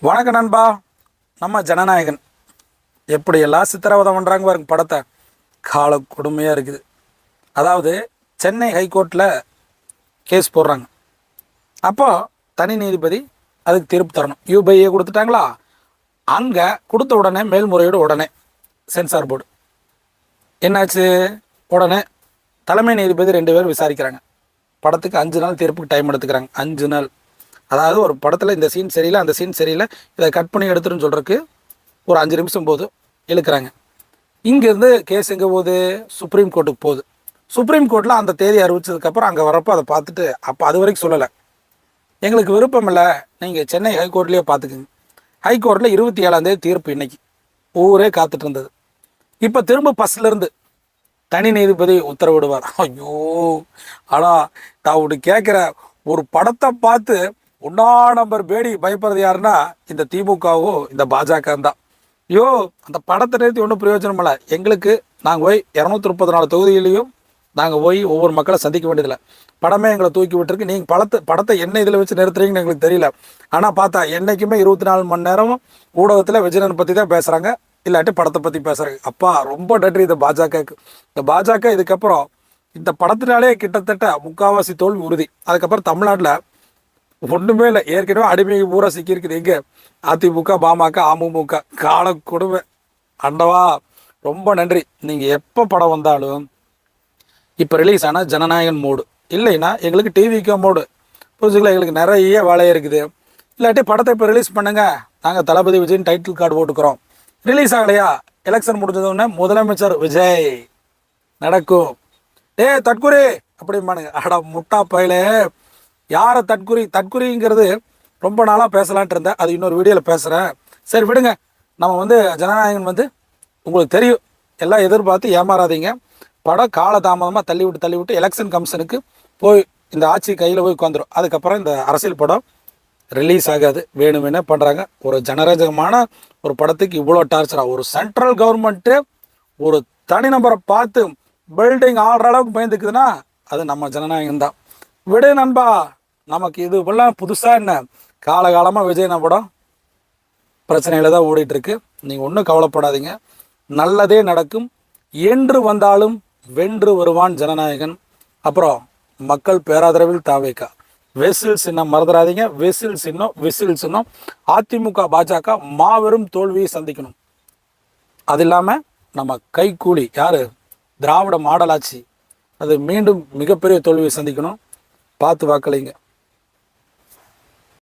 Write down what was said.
வணக்க நண்பா. நம்ம ஜனநாயகன் எப்படியெல்லாம் சித்திரவதை பண்ணுறாங்க பாருங்க. படத்தை கால கொடுமையாக இருக்குது. அதாவது சென்னை ஹைகோர்ட்டில் கேஸ் போடுறாங்க. அப்போ தனி நீதிபதி அதுக்கு தீர்ப்பு தரணும். யூபிஐ கொடுத்துட்டாங்களா, அங்கே கொடுத்த உடனே மேல்முறையீடு உடனே சென்சார் போர்டு என்னாச்சு, உடனே தலைமை நீதிபதி 2 பேர் விசாரிக்கிறாங்க. படத்துக்கு 5 நாள் தீர்ப்புக்கு டைம் எடுத்துக்கிறாங்க. 5 நாள். அதாவது ஒரு படத்தில் இந்த சீன் சரியில்லை, அந்த சீன் சரியில்லை, இதை கட் பண்ணி எடுத்துருன்னு சொல்கிறதுக்கு ஒரு 5 நிமிஷம் போது இழுக்கிறாங்க. இங்கேருந்து கேஸ் எங்கே போகுது, சுப்ரீம் கோர்ட்டுக்கு போகுது. சுப்ரீம் கோர்ட்டில் அந்த தேதி அறிவிச்சதுக்கப்புறம் அங்கே வரப்போ அதை பார்த்துட்டு அப்போ அது வரைக்கும் சொல்லலை, எங்களுக்கு விருப்பம் இல்லை, நீங்கள் சென்னை ஹைகோர்ட்லேயே பார்த்துக்குங்க. ஹைகோர்ட்டில் 27ஆம் தேதி தீர்ப்பு. இன்னைக்கு ஊரே காத்துட்டு இருந்தது. இப்போ திரும்ப பஸ்லேருந்து தனி நீதிபதி உத்தரவிடுவார். ஐயோ, ஆனால் நான் ஒன்று கேட்குற, ஒரு படத்தை பார்த்து ஒன்றா நம்பர் பேடி பயப்படுறது யாருன்னா இந்த திமுகவோ இந்த பாஜக தான். ஐயோ, அந்த படத்தை நிறுத்தி ஒன்றும் பிரயோஜனம் இல்லை. எங்களுக்கு நாங்கள் போய் 234 தொகுதியிலையும் நாங்கள் போய் ஒவ்வொரு மக்களை சந்திக்க வேண்டியதில்லை. படமே எங்களை தூக்கி விட்டுருக்கு. நீங்கள் படத்தை என்ன இதில் வச்சு நிறுத்துறீங்கன்னு எங்களுக்கு தெரியல. ஆனால் பார்த்தா என்றைக்குமே 24 மணி நேரமும் ஊடகத்தில் விஜயன் பற்றி தான் பேசுகிறாங்க, இல்லாட்டி படத்தை பற்றி பேசுகிறாங்க. அப்பா ரொம்ப நன்றி இந்த பாஜகவுக்கு. இந்த பாஜக இதுக்கப்புறம் இந்த படத்தினாலே கிட்டத்தட்ட முக்கால்வாசி தோல்வி உறுதி. அதுக்கப்புறம் தமிழ்நாட்டில் ஒன்றுமே இல்லை, ஏற்கனவே அடிமை பூரா சிக்கியிருக்குது. எங்கே, அதிமுக, பாமக, அமமுக. கால கொடுமை. அண்டவா ரொம்ப நன்றி. நீங்கள் எப்போ படம் வந்தாலும் இப்போ ரிலீஸ் ஆனால் ஜனநாயகன் மோடு, இல்லைன்னா எங்களுக்கு டிவிக்கோ மோடு. புரிஞ்சுக்கலாம், எங்களுக்கு நிறைய வேலையாக இருக்குது. இல்லாட்டி படத்தை இப்போ ரிலீஸ் பண்ணுங்க, நாங்கள் தளபதி விஜயின் டைட்டில் கார்டு போட்டுக்கிறோம். ரிலீஸ் ஆகலையா, எலெக்ஷன் முடிஞ்சதுன்னே முதலமைச்சர் விஜய் நடக்கும். தற்கொலை அப்படிம்பானுங்க. அட முட்டா பயிலே, யாரை தற்குறிங்கிறது ரொம்ப நாளாக பேசலான்ட்டு இருந்தேன். அது இன்னொரு வீடியோவில் பேசுகிறேன். சரி விடுங்க. நம்ம ஜனநாயகன் உங்களுக்கு தெரியும், எல்லாம் எதிர்பார்த்து ஏமாறாதீங்க. படம் காலதாமதமாக தள்ளி விட்டு எலெக்ஷன் கமிஷனுக்கு போய் இந்த ஆட்சி கையில் போய் உட்காந்துரும். அதுக்கப்புறம் இந்த அரசியல் படம் ரிலீஸ் ஆகாது. வேணும்னே பண்ணுறாங்க. ஒரு ஜனரஞ்சகமான ஒரு படத்துக்கு இவ்வளோ டார்ச்சராக ஒரு சென்ட்ரல் கவர்மெண்ட்டு ஒரு தனிநபரை பார்த்து பில்டிங் ஆடுற அளவுக்கு பயந்துக்குதுன்னா அது நம்ம ஜனநாயகம் தான். விடு நண்பா, நமக்கு இது இப்பெல்லாம் புதுசாக என்ன, காலகாலமாக விஜய் படம் பிரச்சனையில் தான் ஓடிட்டுருக்கு. நீங்கள் ஒன்றும் கவலைப்படாதீங்க, நல்லதே நடக்கும். என்று வந்தாலும் வென்று வருவான் ஜனநாயகன். அப்புறம் மக்கள் பேராதரவில் தாவேக்கா. வெசில் சின்னம் மறந்துடாதீங்க. வெசில் சின்னம். அதிமுக பாஜக மாபெரும் தோல்வியை சந்திக்கணும். அது இல்லாமல் நம்ம கைக்கூலி யார், திராவிட மாடல் ஆட்சி, அது மீண்டும் மிகப்பெரிய தோல்வியை சந்திக்கணும். பார்த்து வாக்களிங்க.